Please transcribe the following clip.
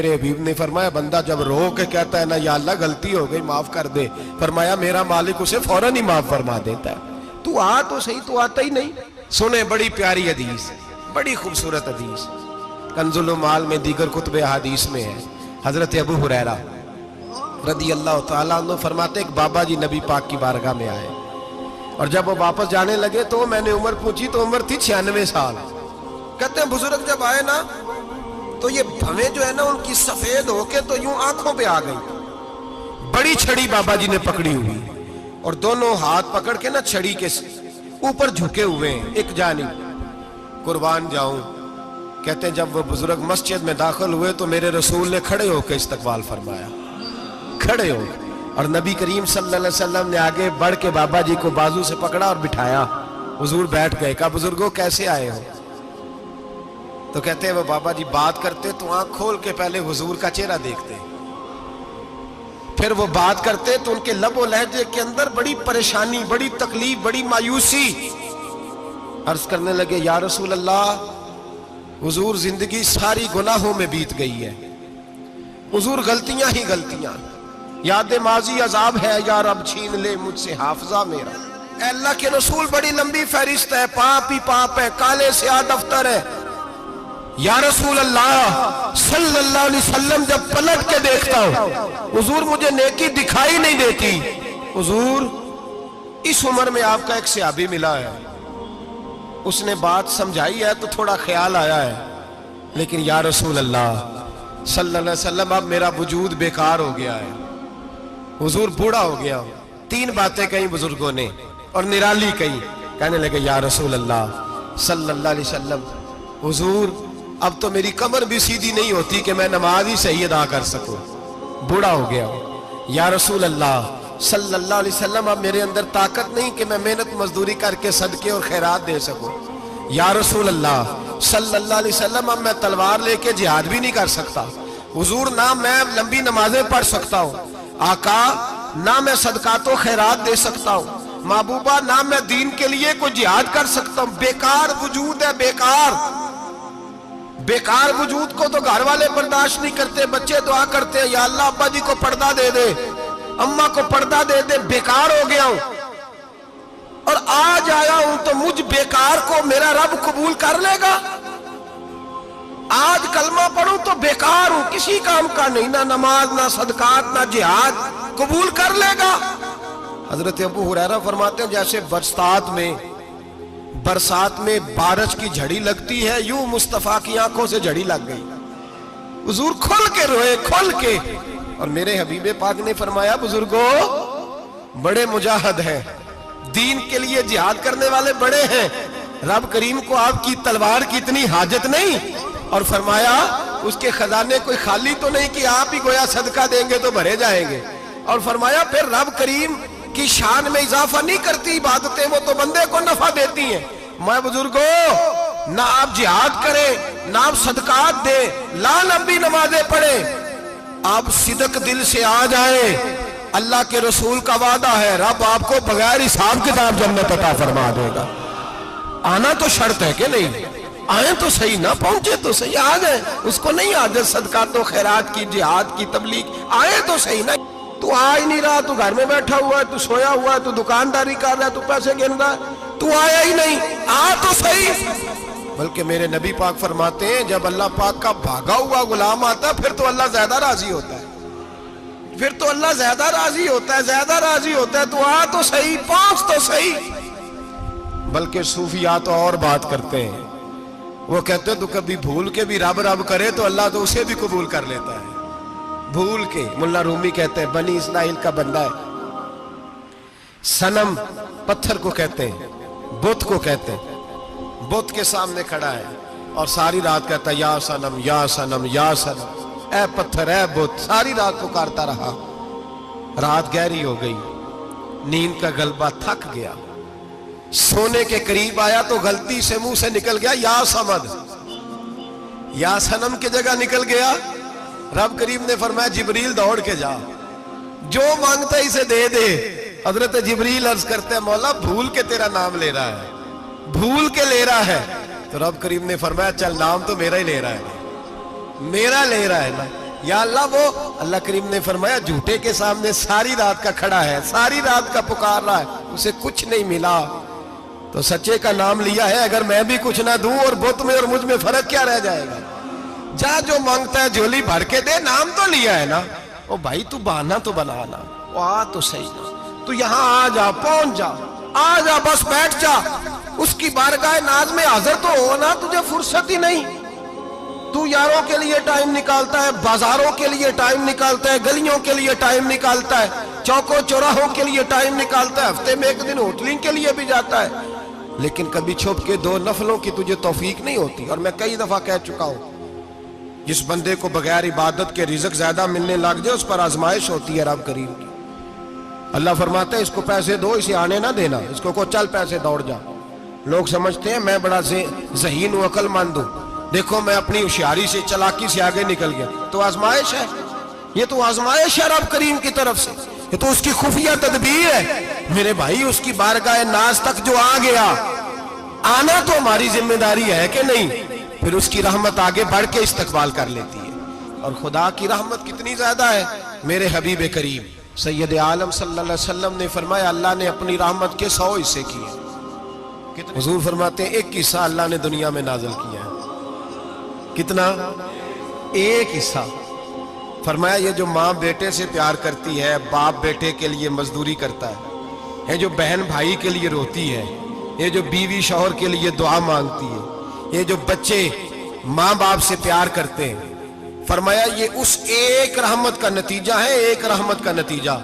میرے حبیب نے فرمایا بندہ جب رو کے کہتا ہے نا یا اللہ غلطی ہو گئی معاف کر دے، فرمایا میرا مالک اسے فوراً ہی معاف فرما دیتا ہے۔ تو آ تو صحیح، تو آتا ہی نہیں۔ سنیں بڑی پیاری حدیث، بڑی خوبصورت حدیث، کنز المال میں دیگر کتب احادیث میں ہے۔ حضرت ابو ہریرہ رضی اللہ تعالیٰ عنہ فرماتے ایک بابا جی نبی پاک کی بارگاہ میں آئے، اور جب وہ واپس جانے لگے تو میں نے عمر پوچھی تو عمر تھی 96 سال۔ کہتے ہیں بزرگ جب آئے نا تو یہ بھویں جو ہے نا ان کی سفید ہو کے تو یوں آنکھوں پہ آ گئی۔ بڑی چھڑی بابا جی نے پکڑی ہوئی اور دونوں ہاتھ پکڑ کے نا چھڑی کے اوپر جھکے ہوئے ہیں ایک جانب، قربان جاؤں۔ کہتے ہیں جب وہ بزرگ مسجد میں داخل ہوئے تو میرے رسول نے کھڑے ہو کے استقبال فرمایا، کھڑے ہو، اور نبی کریم صلی اللہ علیہ وسلم نے آگے بڑھ کے بابا جی کو بازو سے پکڑا اور بٹھایا۔ حضور بیٹھ گئے، کہا بزرگوں کیسے آئے ہو؟ تو کہتے ہیں وہ بابا جی بات کرتے تو آنکھ کھول کے پہلے حضور کا چہرہ دیکھتے، پھر وہ بات کرتے تو ان کے لب و لہجے کے اندر بڑی پریشانی، بڑی تکلیف، بڑی مایوسی۔ عرض کرنے لگے یا رسول اللہ، حضور زندگی ساری گناہوں میں بیت گئی ہے، حضور غلطیاں ہی غلطیاں، یاد ماضی عذاب ہے، یا رب چھین لے مجھ سے حافظہ میرا۔ اے اللہ کے رسول بڑی لمبی فہرست ہے، پاپ ہی پاپ ہے، کالے سیاہ دفتر ہے۔ یا رسول اللہ صلی اللہ علیہ وسلم جب پلٹ کے دیکھتا ہوں حضور مجھے نیکی دکھائی نہیں دیتی۔ حضور اس عمر میں آپ کا ایک صحابی ملا ہے، اس نے بات سمجھائی ہے تو تھوڑا خیال آیا ہے، لیکن یا رسول اللہ صلی اللہ علیہ وسلم اب میرا وجود بیکار ہو گیا ہے، حضور بوڑھا ہو گیا ہوں۔ تین باتیں کہیں بزرگوں نے اور نرالی کہیں، کہنے لگے یا رسول اللہ صلی اللہ علیہ وسلم، حضور اب تو میری کمر بھی سیدھی نہیں ہوتی کہ میں نماز ہی صحیح ادا کر سکوں، بوڑھا ہو گیا ہوں۔ یا رسول اللہ صلی اللہ علیہ وسلم اب میرے اندر طاقت نہیں کہ میں محنت مزدوری کر کے صدقے اور خیرات دے سکوں۔ یا رسول اللہ صلی اللہ علیہ وسلم اب میں تلوار لے کے جہاد بھی نہیں کر سکتا، حضور نہ میں لمبی نمازیں پڑھ سکتا ہوں، آقا نہ میں صدقات و خیرات دے سکتا ہوں، محبوبہ نہ میں دین کے لیے کوئی جہاد کر سکتا ہوں، بیکار وجود ہے، بیکار۔ بیکار وجود کو تو گھر والے برداشت نہیں کرتے، بچے دعا کرتے ہیں یا اللہ ابا جی کو پردہ دے دے، اماں کو پردہ دے دے، بیکار ہو گیا ہوں اور آج آیا ہوں تو مجھ بیکار کو میرا رب قبول کر لے گا؟ آج کلمہ پڑھوں تو بیکار ہوں، کسی کام کا نہیں، نہ نماز نہ صدقات نہ جہاد، قبول کر لے گا؟ حضرت ابو ہریرہ فرماتے ہیں جیسے برسات میں بارش کی جھڑی لگتی ہے، یوں مصطفیٰ کی آنکھوں سے جھڑی لگ گئی، حضور کھل کے روئے، کھل کے۔ اور میرے حبیب پاک نے فرمایا بزرگوں بڑے مجاہد ہیں، دین کے لیے جہاد کرنے والے بڑے ہیں، رب کریم کو آپ کی تلوار کی اتنی حاجت نہیں، اور فرمایا اس کے خزانے کوئی خالی تو نہیں کہ آپ ہی گویا صدقہ دیں گے تو بھرے جائیں گے، اور فرمایا پھر رب کریم کی شان میں اضافہ نہیں کرتی عبادتیں، وہ تو بندے کو نفع دیتی ہیں۔ میں بزرگوں نہ آپ جہاد کریں نہ آپ صدقات دیں، لا لمبی نمازیں پڑھیں، آپ صدق دل سے آ جائیں، اللہ کے رسول کا وعدہ ہے رب آپ کو بغیر حساب کتاب جنت عطا فرما دے گا۔ آنا تو شرط ہے کہ نہیں؟ آئیں تو صحیح، نہ پہنچے تو صحیح، آ جائیں، اس کو نہیں عادت صدقات و خیرات کی، جہاد کی، تبلیغ، آئیں تو صحیح نا۔ تو آ ہی نہیں رہا، تو گھر میں بیٹھا ہوا ہے، تو سویا ہوا ہے، تو دکانداری کر رہا ہے، تو پیسے گن رہا ہے، تو آیا ہی نہیں، آ تو صحیح۔ بلکہ میرے نبی پاک فرماتے ہیں جب اللہ پاک کا بھاگا ہوا غلام آتا ہے پھر تو اللہ زیادہ راضی ہوتا ہے، پھر تو اللہ زیادہ راضی ہوتا ہے، زیادہ راضی ہوتا ہے، تو آ تو صحیح، پہنچ تو صحیح۔ بلکہ صوفیاء تو اور بات کرتے ہیں، وہ کہتے ہیں تو کبھی بھول کے بھی رب رب کرے تو اللہ تو اسے بھی قبول کر لیتا ہے، بھول کے۔ ملا رومی کہتے ہیں بنی اسرائیل کا بندہ ہے، صنم پتھر کو کہتے ہیں، بت کو کہتے ہیں، بت کے سامنے کھڑا ہے اور ساری رات کہتا ہے یا صنم یا صنم یا صنم، اے پتھر اے بت، ساری رات پکارتا رہا۔ رات گہری ہو گئی، نیند کا غلبہ، تھک گیا، سونے کے قریب آیا تو غلطی سے منہ سے نکل گیا یا صمد، یا صنم کی جگہ نکل گیا۔ رب کریم نے فرمایا جبریل دوڑ کے جا، جو مانگتا ہے اسے دے دے۔ حضرت جبریل عرض کرتے ہیں مولا بھول کے تیرا نام لے رہا ہے، بھول کے لے رہا ہے۔ تو رب کریم نے فرمایا چل نام تو میرا ہی لے رہا ہے، میرا لے رہا ہے نا، یا اللہ وہ اللہ کریم نے فرمایا جھوٹے کے سامنے ساری رات کا کھڑا ہے، ساری رات کا پکار رہا ہے، اسے کچھ نہیں ملا تو سچے کا نام لیا ہے، اگر میں بھی کچھ نہ دوں اور بت میں اور مجھ میں فرق کیا رہ جائے گا؟ جا جو مانگتا ہے جھولی بھر کے دے، نام تو لیا ہے نا۔ او بھائی تو بہانہ تو بنانا، وہ آ تو صحیح نا، تو یہاں آ جا، پہنچ جا، آ جا، بس بیٹھ جا، اس کی بارگاہ ناز میں حاضر تو ہونا، تجھے فرصت ہی نہیں۔ تو یاروں کے لیے ٹائم نکالتا ہے، بازاروں کے لیے ٹائم نکالتا ہے، گلیوں کے لیے ٹائم نکالتا ہے، چوکوں چوراہوں کے لیے ٹائم نکالتا ہے، ہفتے میں ایک دن ہوٹلنگ کے لیے بھی جاتا ہے، لیکن کبھی چھپ کے 2 نفلوں کی تجھے توفیق نہیں ہوتی۔ اور میں کئی دفعہ کہہ چکا ہوں، جس بندے کو بغیر عبادت کے رزق زیادہ ملنے لگ جائے اس پر آزمائش ہوتی ہے رب کریم کی۔ اللہ فرماتا ہے اس کو پیسے دو، اسے آنے نہ دینا، اس کو چل پیسے دوڑ جا۔ لوگ سمجھتے ہیں میں بڑا ذہین ہوں، عقل مند ہوں، دیکھو میں اپنی ہوشیاری سے، چلاکی سے آگے نکل گیا، تو آزمائش ہے، یہ تو آزمائش ہے رب کریم کی طرف سے، یہ تو اس کی خفیہ تدبیر ہے میرے بھائی۔ اس کی بارگاہ ناز تک جو آ گیا، آنا تو ہماری ذمہ داری ہے کہ نہیں؟ پھر اس کی رحمت آگے بڑھ کے استقبال کر لیتی ہے، اور خدا کی رحمت کتنی زیادہ ہے۔ میرے حبیب کریم سید عالم صلی اللہ علیہ وسلم نے فرمایا اللہ نے اپنی رحمت کے 100 حصے کیے۔ حضور فرماتے ہیں 1 حصہ اللہ نے دنیا میں نازل کیا ہے۔ کتنا؟ 1 حصہ۔ فرمایا یہ جو ماں بیٹے سے پیار کرتی ہے، باپ بیٹے کے لیے مزدوری کرتا ہے، یہ جو بہن بھائی کے لیے روتی ہے، یہ جو بیوی شوہر کے لیے دعا مانگتی ہے، یہ جو بچے ماں باپ سے پیار کرتے ہیں، فرمایا یہ اس ایک رحمت کا نتیجہ ہے، ایک رحمت کا نتیجہ۔